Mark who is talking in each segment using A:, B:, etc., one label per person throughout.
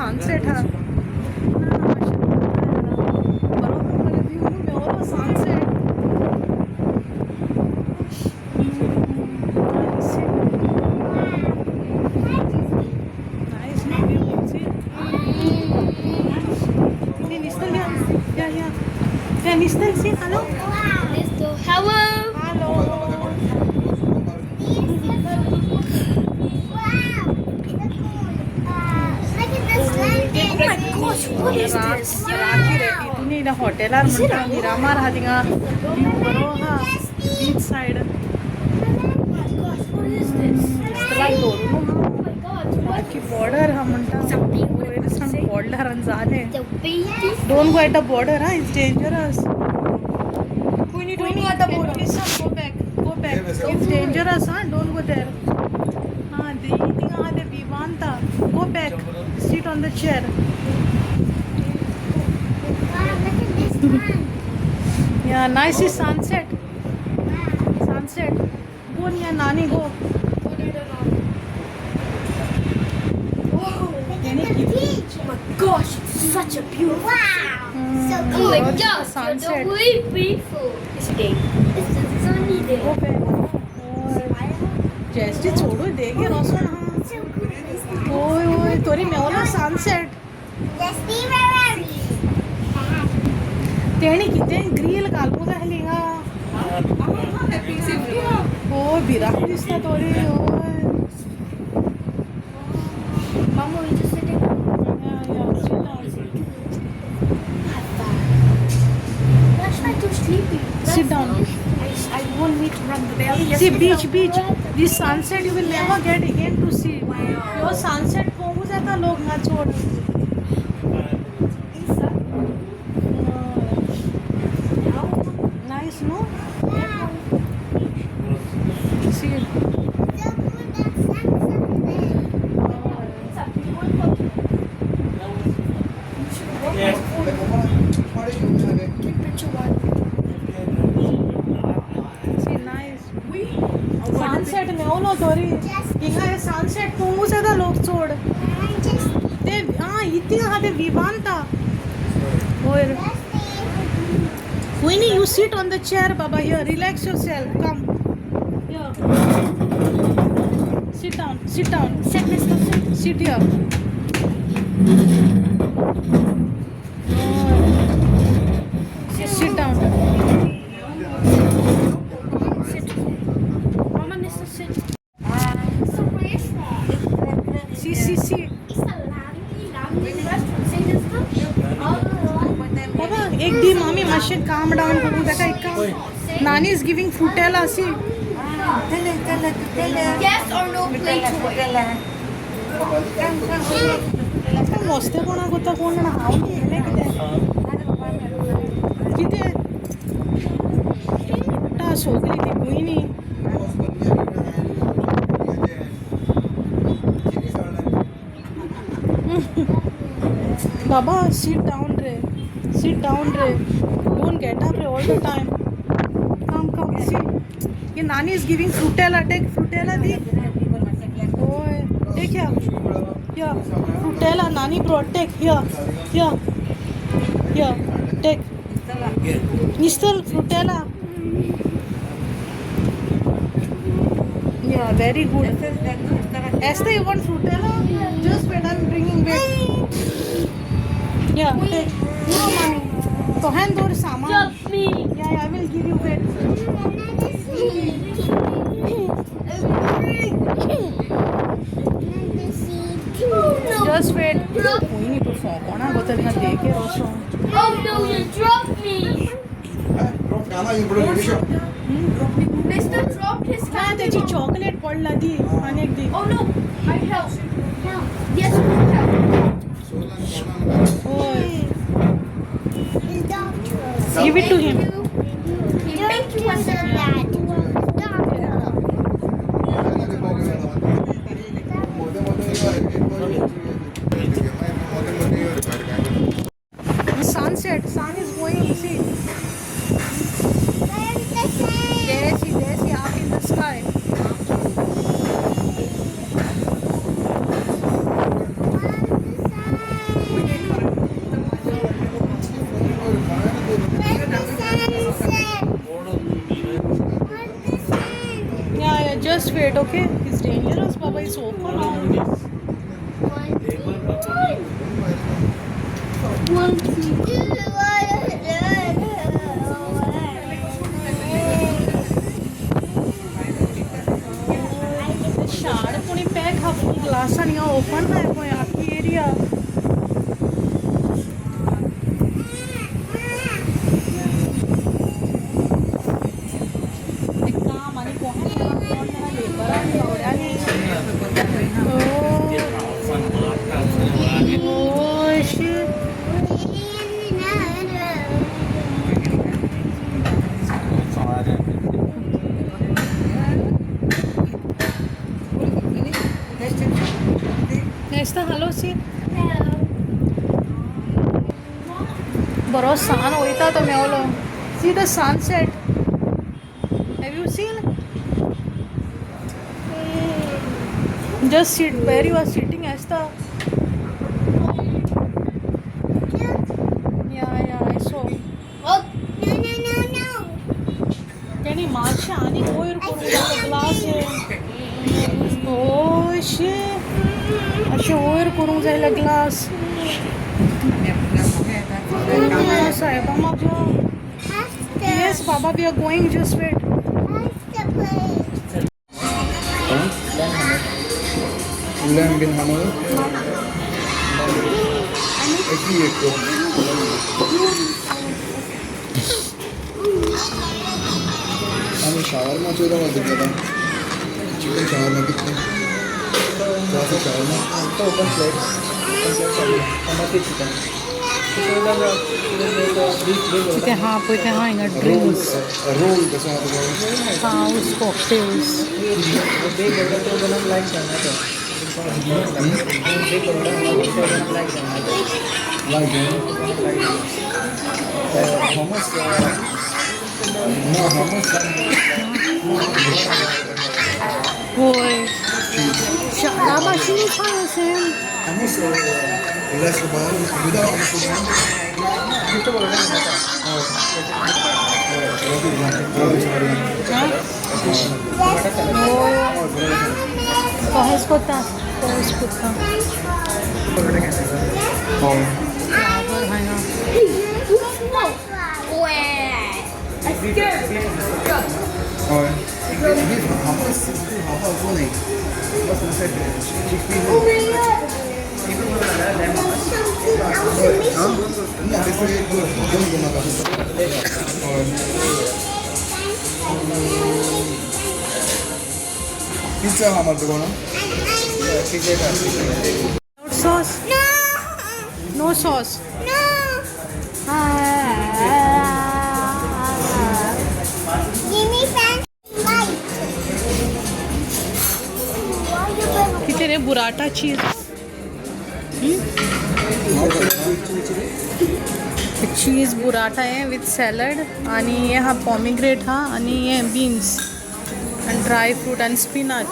A: Sunset हा बरोबर view मेवलो सनसेट नाइस व्यू सी निस्तर या निस्तर सी hello
B: Hello.
A: Hello
B: Oh my gosh, what is this?
A: Rakhi रे इतुनी इला हॉटेलार म्हणटा मिरामार हा थिंगा व्यू बरो हा beach side
B: What is this?
A: लायक दोरू
B: Oh my god, what?
A: Rakhi border हा म्हणटा
B: Something.
A: वयर सान बॉर्डर आणि जाले
B: The baby.
A: Don't go at the border हा it's dangerous
B: We need at the border.
A: go back it's dangerous huh don't go there the eating the vivanta go back sit on the chair yeah nice is sunset go near nani go
B: Oh my gosh, it's such a beautiful.
C: So
B: Oh
C: cool.
B: my
A: What's the
B: gosh,
A: sunset?
B: you're way beautiful. It's day. It's a sunny day.
A: go back just छोड़ो देगे रोशन
C: So cool.
A: ओय ओय तोरी Mewla sunset
C: Let's see where are we?
A: तेणी कितें grill घालपू जाय आसली हा ओय भिरांत दिसता तोरी ओय
B: Mama, we just sitting. That's not too sleepy.
A: Sit down.
B: I want me to run the belly.
A: See beach. This sunset you will never get again to see. Yo sunset पोगू जाता लोग ना छोड़. Nice, no? See. See, nice. Sunset मेवलो तोरी. हिंगा हे sunset पोगू जाता लोग छोड़. ते इतनी हा ते विवांता. ओय. Winnie, you sit on the chair, Baba. Here, relax yourself. Come. Here. Sit down.
B: Sit, Mr. Sit.
A: Sit here. Sit down.
B: Sit. Mama, Mr. Sit. So where is that?
A: See.
B: It's a lovely restaurant. Say this stuff.
A: Baba, एक दी mommy must calm down. करू देखा एक काम. Nani is giving frutella. See.
B: Yes or no play toy?
A: मस्त कोणा गोता कोण ना हाव नाही किती टा सोगली ती कोई नाही बाबा sit down रे don't get up रे all the time come see ये नानी is giving frutella take frutella दी ओए take here frutella nani brought take here take Nistal frutella yeah very good Esther you want frutella just wait I'm bringing back yeah take no mommy तो hand और सामान
B: Just me.
A: yeah I will give you wait just wait कोई नहीं तो phone आ गोता ना देखे रोशो
B: Oh no, you dropped me. Mr. dropped his
A: ना
B: candy.
A: त्याची चॉकलेट पडला दी अनेक दी
B: Oh no, I help. Yes, we help.
A: ओय give it to him
B: He picked one.
A: sunset sun is going see Desi up in the sky just wait, okay? It's dangerous, Baba. It's open now.
C: One, two.
A: शाळा कोणी pack हा glass आणि open आहे पण आखी area काम आणि कोण लेबर आणि एवढ्याने ओ shit. Nesta hello see bro sun hoita to mevlo see the sunset have you seen just sit where you are sitting Esther yeah I saw
C: Oh, no.
A: can you march ani oir kuru glass oh shit अशे ओयर करूंक जाय glass साहेबा म्हाजो yes बाबा we are going just wait
D: Lamb bin hamur. Eki yeko. आम्ही शावरमा चोरा मध्ये गेला चिकन शावरमा किती जास्त शावरमा तो ओपन प्लेट टमाटे चिकन
A: तिथे हा हिंगा ड्रिंक्स
D: रोल कसं होतं
A: हाऊस कॉकटेल्स होय शाळा भाषेने काय असेल
D: Vamos olhar esse barro, cuidar com isso, né? Muito bom, né?
A: Corre escutar.
D: Pizza hammer to go na?
A: Sauce? No sauce.
C: No. Give me some light.
A: किती रे बुराटा चीज चीज बुराटा आहे विथ सॅलड आणि हे हा पॉमिग्रेट हा आणि हे बीन्स आणि ड्राय फ्रूट आणि स्पिनाच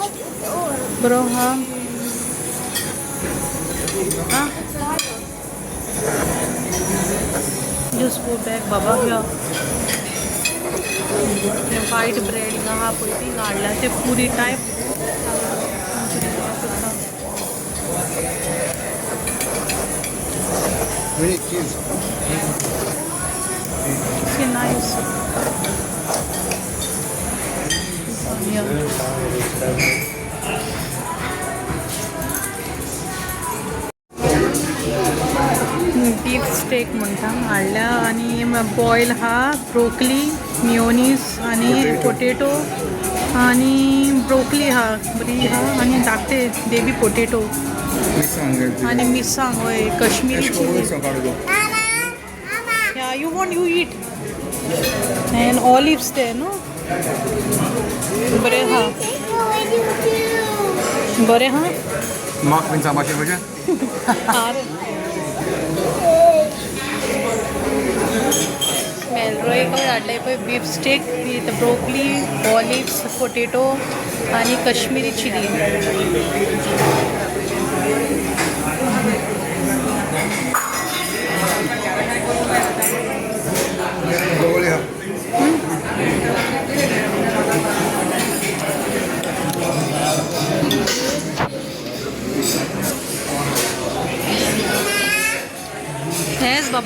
A: बरो हा ज्यूस बॅग बाबा घ्या व्हाईट ब्रेड हा पळती काढला ते Puri type
D: Really cute.
A: See, nice. Yeah. Beef steak म्हणटा हाडल्या आणि बॉयल हा ब्रोकली मियोनीज आणि पोटेटो आणि ब्रोकली हा बरी हा आणि धाकटे बेबी पोटेटो आणि मिरसांग होय Kashmiri chilli Yeah, you want you eat. And olives there, no? बरे हा बरे हा
D: Mark bin Sabashi hoja.
A: मेलरोय काय हाडले पळय beef steak with broccoli olives potato आणि Kashmiri chilli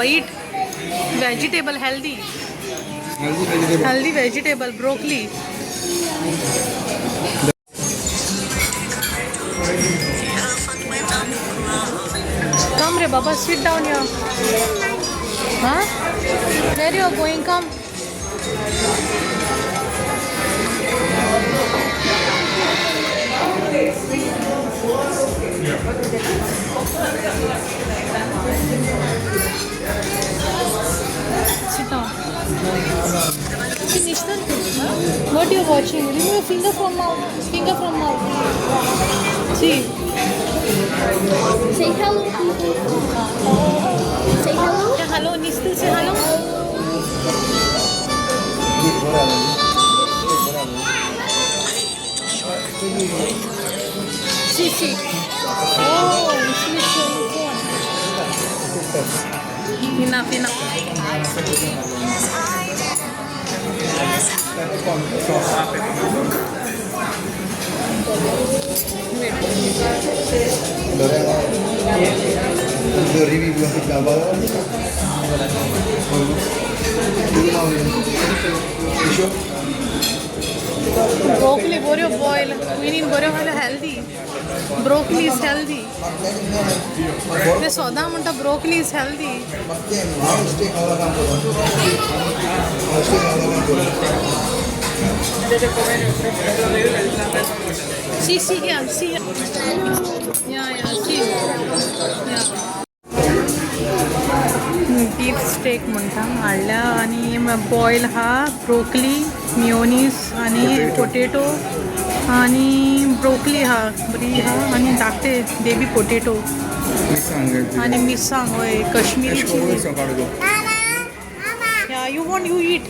A: Baba, eat. Vegetable, healthy.
D: Healthy vegetable.
A: Healthy vegetable, broccoli. Come, Re Baba, sit down here. Huh? Where you are going? Come. Sit down. See, Nishant, what you are watching? Remove your finger from mouth. Finger from mouth. See.
B: Say hello, people. Say hello.
A: Yeah, hello, Nistal, say hello. See, see. Oh, she's showing phone. Enough, enough.
D: The review of the Java.
A: Broccoli, boreo boil. We need boreo healthy. Broccoli is healthy. The soda manta broccoli is healthy. See, see here, see here. Yeah, see. Yeah. Beef steak म्हणटा हाडल्या आणि boil हा broccoli mayonnaise आणि potato आणि broccoli हा बरी हा आणि धाकटे बेबी पोटेटो आणि मिरसांग होय कश्मीरी चिली या you want you eat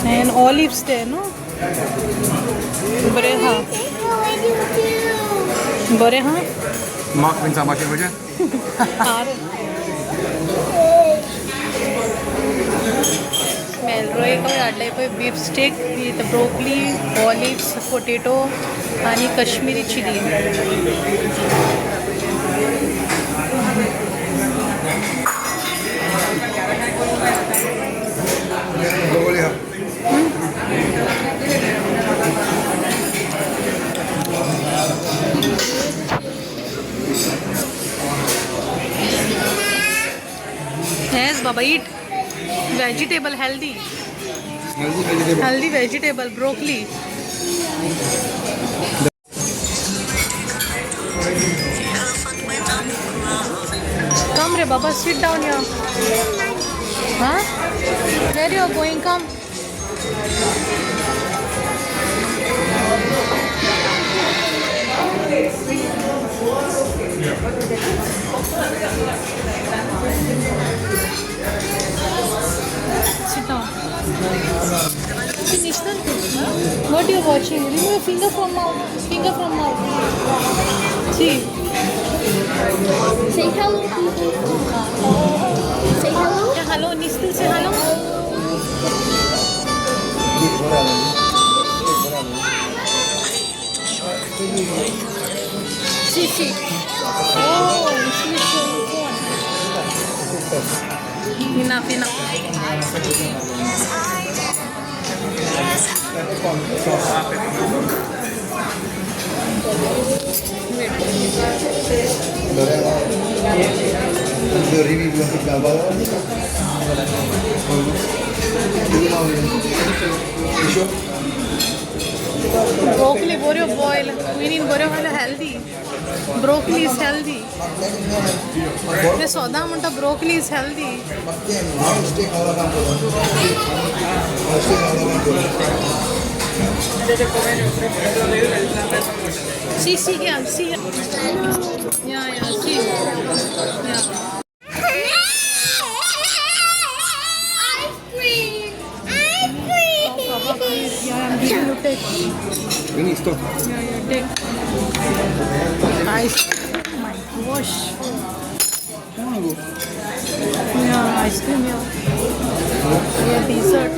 A: and olives ते नो बरें हा बरें हा
D: Mark wins how much it was.
A: मेलरोय काय हाडले पळय beef steak with broccoli olives potato आणि Kashmiri chilli Yes, Baba, eat. Vegetable, healthy.
D: Healthy vegetable.
A: Healthy vegetable, broccoli. Come, Re Baba, sit down here. Huh? Where you are going? Come. Sit down. See, Nishant, what you are watching? Remove your finger from mouth. Finger from mouth. See.
B: Say hello, people. Say hello.
A: Yeah, hello, Nistal, say hello. See, see. Oh, she's showing phone. Enough, enough.
D: The review of the Java.
A: Broccoli, boreo boil. We need boreo healthy. Broccoli is healthy. The soda manta broccoli is healthy. See, see here, see here. Yeah, see. Yeah.
C: Ice cream! Ice cream!
A: Baba, please. Yeah, I'm giving you take.
D: Really stop.
A: Yeah, take. Ice. Oh my gosh. Yeah, ice cream, yeah. Yeah, dessert.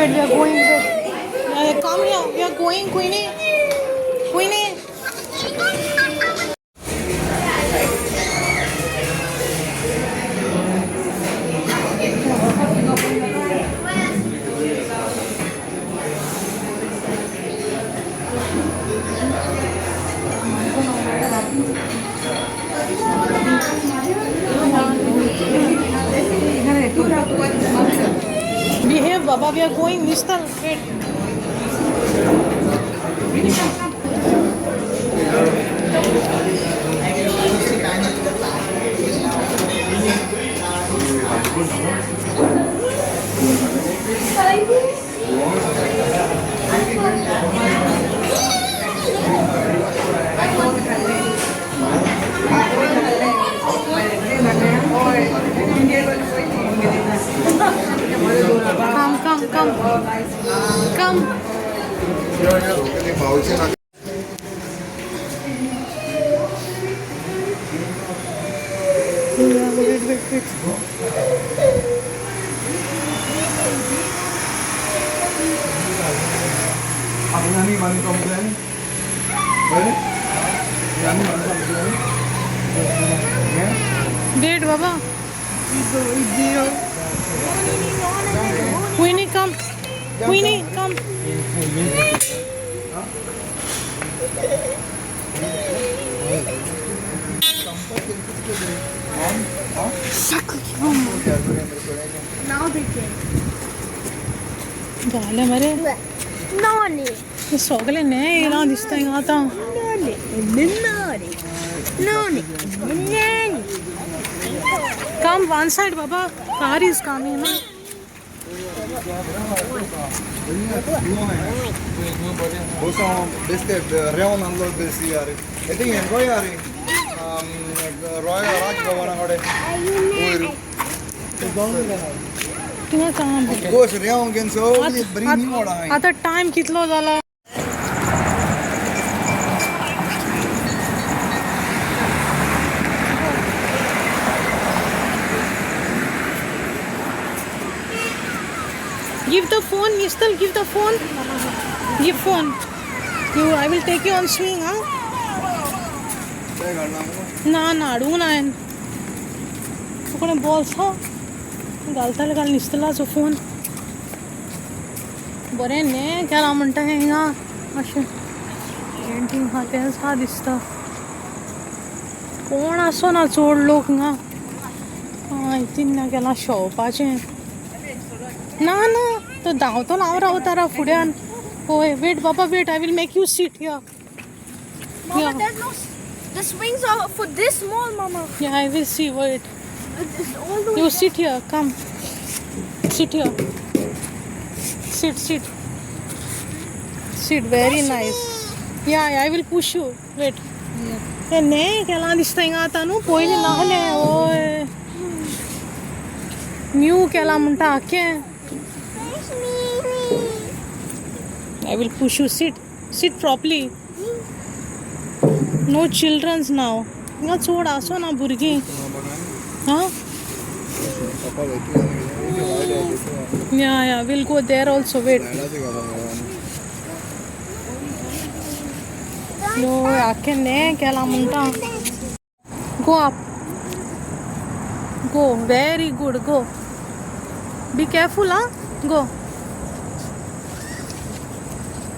A: Wait, we are going. Wait. Come here. We are going, Queenie. Queenie. Behave, Baba. We are going. Mister. Wait. Come.
D: Ini bausnya nanti.
A: Yeah, wait.
D: Aku nyanyi balik komplain. Boleh? Nyanyi balik komplain. Ya?
A: Wait, Baba. Queenie, come. Queenie, come.
C: Now they can.
A: झाले मरे
C: Nani.
A: ये सगळे नाही ఇలా दिसतंय का आता
C: Nani. Nani. Nani. Nani.
A: come one side baba car is coming na
D: Bosan beste reon andor besi yare. Ete yen ko yare. Roy Raj Bhavan agade.
A: किंवा काम
D: Gosh reon gen so bring ni moda hai.
A: आता time कितलो झाला Give the phone, Mistal. Give the phone. Give phone. I will take you on swing, huh?
D: काय करना है?
A: ना अडवू नाही तू कोणी बोलसा घालताले घाल निसतलाचो फोन बरें न्ही केला म्हणटा हें हिंगा अशें पेंटींग आहा तेंच आहा दिसता कोण आसो ना चड लोक हिंगा हितीन केलां शेवपाचें ना तो धांवतो हांव रावता फुड्यान होय वेट बाबा wait I will make you sit here
C: Mama, there's no. The swings are for this small, Mama.
A: Yeah, I will see. Wait.
C: It's all the way.
A: You sit here. Come. Sit here. Sit. Sit. Very nice. Yeah, I will push you. Wait. हे नाही केला दिसता हिंगा आता न्हू पयलीं नाहले ओय mu केला म्हणटा आख्खें I will push you. Sit properly. No children's now. हिंगा चड आसो ना भुरगीं हां
D: Papa wait.
A: Yeah, we'll go there also. Wait. No, I can't. Go up. Go. Very good. Go. Be careful, huh? Go.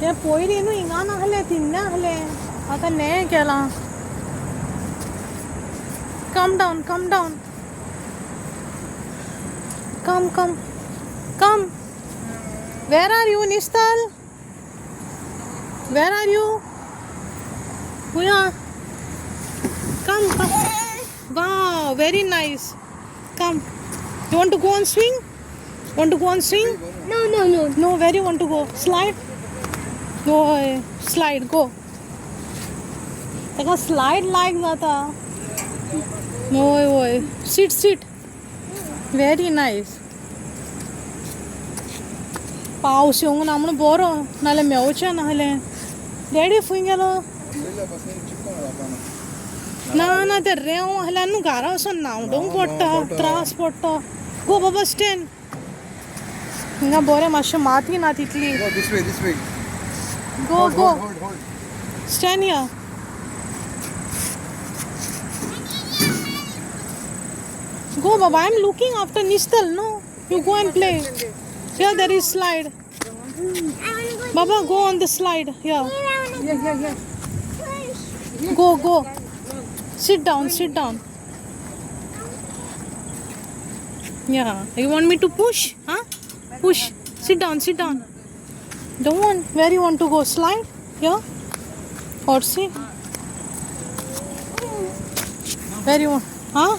A: Yeah, poiri no inga na hale tinna hale. Ata ne kela. Come down. Come. Where are you, Nistal? Where are you? Puya. Come. Wow, very nice. Come. You want to go on swing?
C: No.
A: No, where you want to go? Slide? No, slide, go. Take a slide like that. No, sit. Very nice. पाऊस येऊन ना म्हणून बरो नाल्यार मेवचें नाहलें daddy फूंय गेलो ना ते रेंव आहल्यार न्हू घरा वचून न्हांवडोंक पडटा त्रास पडटा गो बाबा स्टँड हिंगा बरें मातशें माती ना तितली.
D: Go this way, this way.
A: Go,
D: Hold,
A: go.
D: hold, hold.
A: Stand here. Go, Baba. I'm looking after Nistal. No, you go and play. Here there is slide. Baba, go on the slide. Here. Go, go. Sit down, sit down. Yeah. You want me to push? Huh? Push. Sit down, sit down. Don't want. Where you want to go? Slide? Yeah. Or see? Where you want? Huh?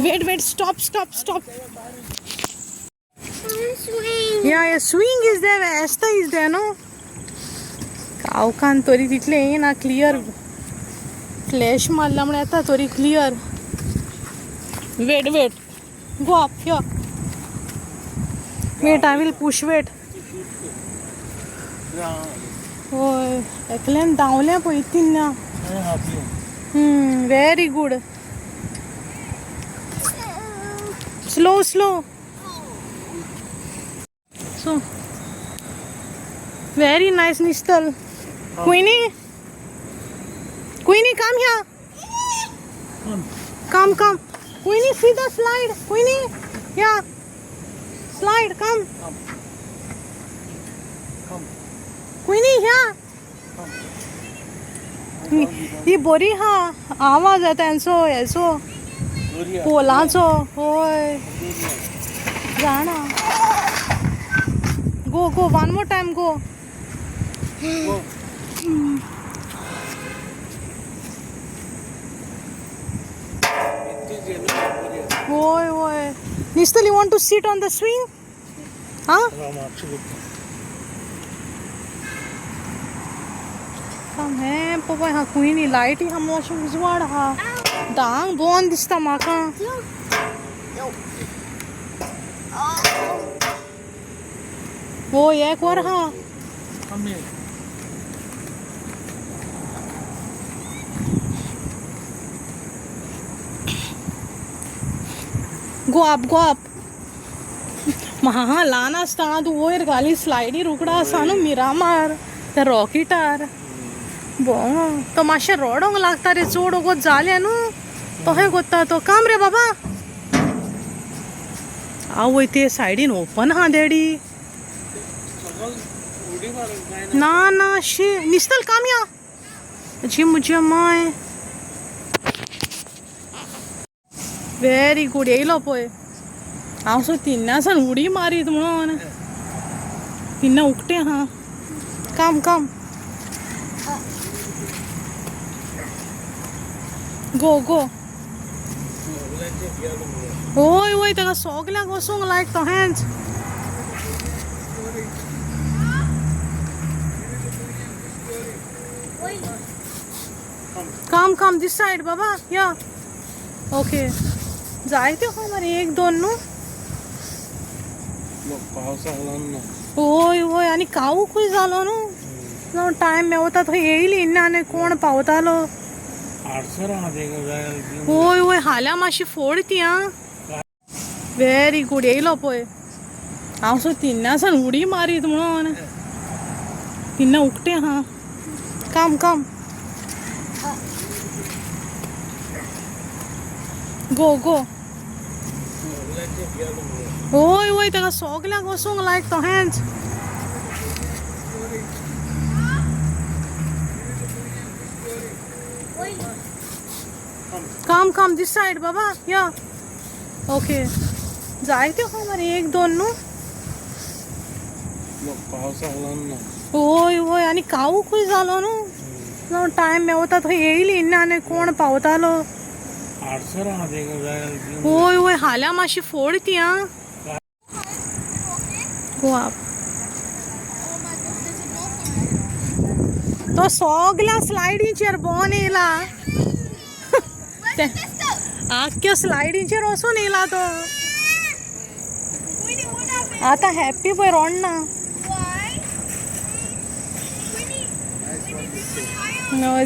A: Wait, wait. Stop, stop, stop.
C: Swing.
A: Yeah, a swing is there. Esther is there, no? Kaukan tori title na clear. Flash मारला म्हणे आता तोरी clear. Wait, wait. Go up here. Wait, I will push. Wait. Oh, एकल्यान धांवल्या पळय तिन्ना. Very good. Slow, slow. So, very nice, Nistal. Queenie, Queenie, come here. Come, come. Queenie, see the slide. Queenie, yeah. Slide, come. Queenie, here. ही बरी हा आवाज येता यांचो हेचो पोलाचो होय जाणा गो go one more time go होय होय Nistal, you want to sit on the swing? Huh? Come here, Papa. Ha, Queenie, light ही हम वॉशिंग उजवाड हा दांग बोन दिसता म्हाका हो एक वर हा गो अप महा ल्हान आसतना तूं वयर घाली स्लायडीर उकडा आसा न्हू मिरामार त्या रॉकेटार बो तो मातशें रोडोंक लागता रे चड वगत जालें न्हू तोहें कोत्ता तो काम रे बाबा आवय ते सायडीन ओपन हा डॅडी ना ना शी Nistal काम या जी मुझे माय व्हेरी गुड येयलो पळय हांव सो तिन्नासान उडी मारीत म्हणून तिन्ना उकटें हा काम काम गो गो होय होय ताका सगळ्यांक वसूंक लायक तोहेंच काम काम दिस साइड बाबा या ओके जायते हो मरे एक दोन न्हू होय होय आनी कावूकूय जालो न्हू टायम मेवता थंय येयली ना आनी कोण पावतालो होय होय हाल्या मातशी फोड ती आं व्हेरी गुड येयलो पळय हांव सो तिन्नासान उडी मारीत म्हणून तिन्ना उकटें हा काम काम गो गो होय होय ताका सगळ्यांक वसूंक लायक तोहेंच काम काम दिस साइड बाबा या ओके जायते हो मरे एक दोन न्हू होय होय आनी कावूकूय जालो न्हू टायम मेवता थंय येयली ना आनी कोण पावतालो होय होय हाल्या मातशी फोड ती आं गो आप तो सगळ्या स्लायडींचेर बोन येयला आख्या स्लायडींचेर वचून येयला तो आतां हॅप्पी पळय रोडना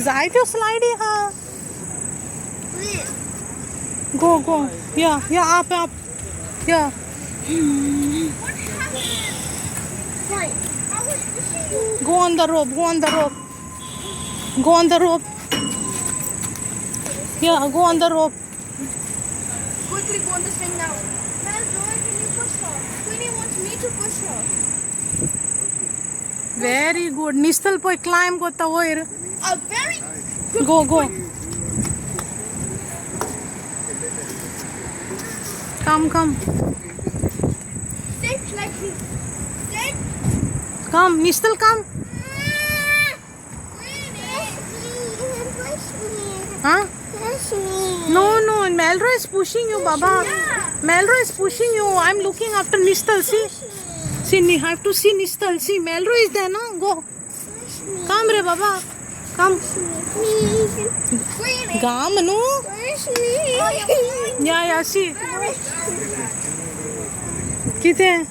A: जायत्यो स्लायडी हा गो गो या या आप या
C: Fine. I was pushing you.
A: Go on the rope. Go on the rope. Go on the rope. Yeah, go on the rope.
C: Quickly go on the string now. Well, Joy, can you push her? Queenie wants me to push her.
A: Very good. Nistal poi climb kotta hoir.
C: A very good.
A: Go, go. Come, come.
C: Sit like this. Sit.
A: Come, Nistal, come. Huh? No, no. Melroy is pushing you, Baba. Melroy is pushing you. I'm looking after Nistal. See? See, I have to see Nistal. See, Melroy is there, no? Go. Come, re, Baba. Come.
C: Queenie.
A: Come, no?
C: Push me.
A: Yeah, see. Kite?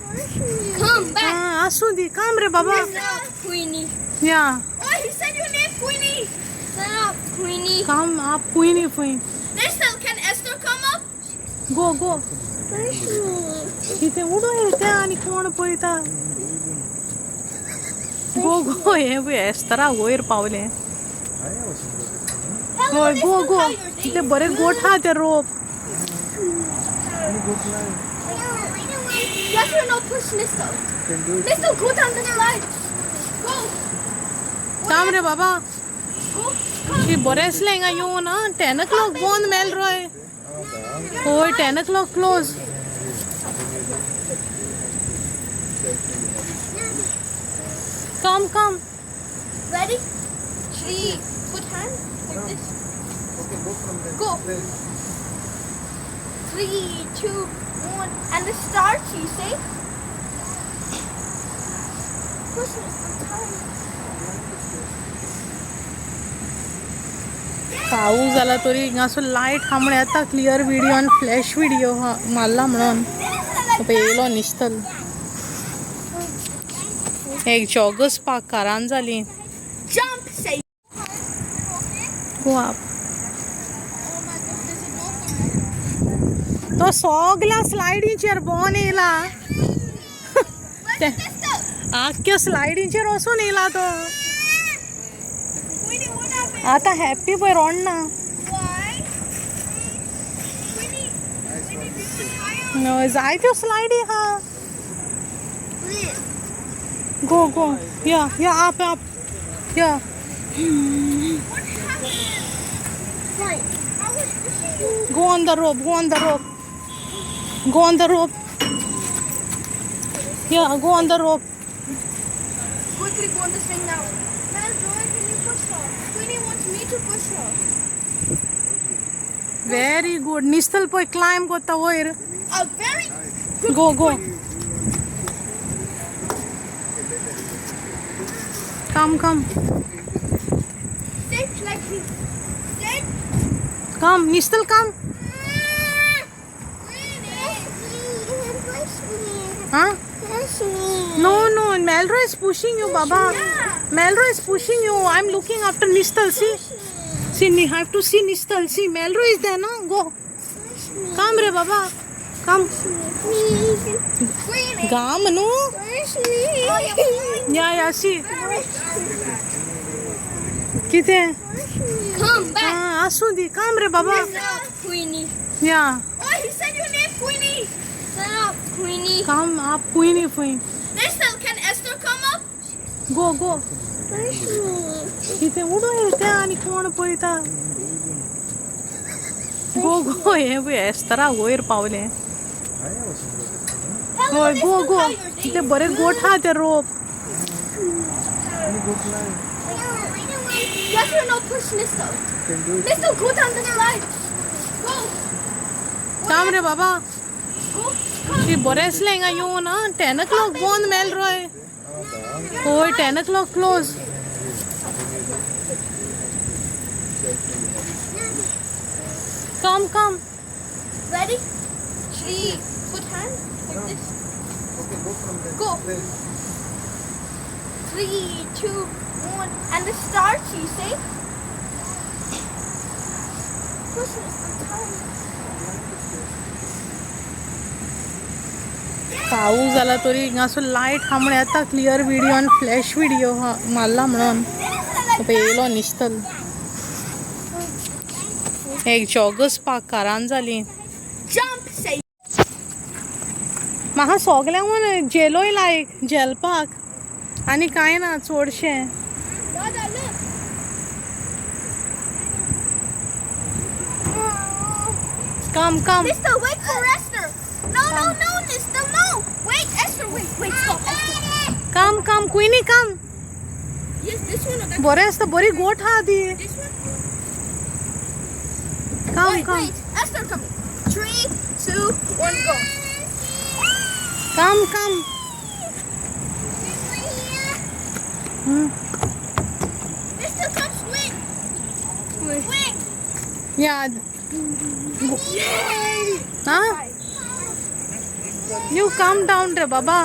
C: Come back.
A: Ah, Asudi. Come, re, Baba.
C: Stop, Queenie.
A: Yeah.
C: Oh, he said your name, Queenie. Stop, Queenie.
A: Come, up, Queenie, Queen.
C: Nestle, can Esther come up?
A: Go, go.
C: Push me.
A: Kite, udo येते आणि कोण पोयता? Go, go. हे B एस्तरा वयर Pawle. Go, go. ते बरे गोठ हा ते रोप.
C: Yes or no, push Nestle. Nestle, go down the slide. Go.
A: Come, re, Baba.
C: Go. Come.
A: ती बरेच लेंगा येऊ ना 10 o'clock बंद मेलरॉय होय 10 o'clock close come
C: Ready? 3. Put hand like this.
D: Okay, go from there.
C: Go. 3, 2, 1. And the start, you say? Push it.
A: पाऊस झाला तरी हिंगासो लायट हा म्हणे आता क्लियर व्हिडिओ आणि फ्लॅश व्हिडिओ हा मारला म्हणून येयलो निसतल एक जॉगस पाक कारान जाली
C: Jump, say.
A: गो आप तो सगळ्या स्लायडींचेर बोन येयला आख्या स्लायडींचेर वचून येयला तो
C: Queenie, what happened?
A: आता हॅपी पळय रोडना
C: Why? Queenie, this is higher.
A: जायत्यो स्लायडी हा गो गो या आप या
C: Right. I was pushing you.
A: go on the rope go on the rope yeah go on the rope
C: Quickly go on the string now. Well, Joy, can you push her? Queenie wants me to push her.
A: very good nistal poi climb kotta hoir
C: A very good.
A: go come
C: Sit like this. Sit.
A: come nistal come huh no Melroy is pushing you Baba Melroy is pushing you I'm looking after Nistal see I have to see Nistal see Melroy is there no go come re Baba come
C: Queenie.
A: come no yeah see kite
C: Come back.
A: ah asudi come re Baba
C: Stop, Queenie.
A: yeah
C: Oh, he said your name, Queenie. Stop, Queenie.
A: come up Queenie
C: Nestle, can Esther come up?
A: go kite udo येते आणि कोण पोयता go हे B एस्तरा वयर पावले होय go ते बरे गोठ हा ते रोप
C: Yes or no, push Nestle. Nestle, go down the slide. Go.
A: काम रे बाबा
C: Go. Come.
A: ती बरेच लेंगा येऊ ना 10 o'clock बंद मेलरॉय होय 10 o'clock close come
C: Ready? 3. Put hand like this.
D: Okay, go from there.
C: Go. 3, 2, 1. And the start, you say? Push it.
A: पाऊस जाला तरी हिंगासो लायट हा म्हण येता क्लियर व्हिडिओ आनी फ्लॅश व्हिडिओ हा मारला म्हणून आता येयलो न्हिसतल एक जॉगर्स पार्क कारान जाली
C: Jump, say.
A: म्हाका सोगल्यांक म्हण जेलोय लायक जेलपाक आनी कांय ना चडशें
C: Dada, look.
A: Come come
C: Mister, wait for Esther. No, Mister, no. Wait, Esther, wait, stop, Esther.
A: Come come कुइनी come
C: Yes, this one or that
A: बरें आसता बरी गोठ हा ती
C: This one?
A: Come come
C: Wait, Esther, come. 3, 2, 1, go.
A: Come come
C: Mister, come swing. Swing.
A: या हा you come down रे बाबा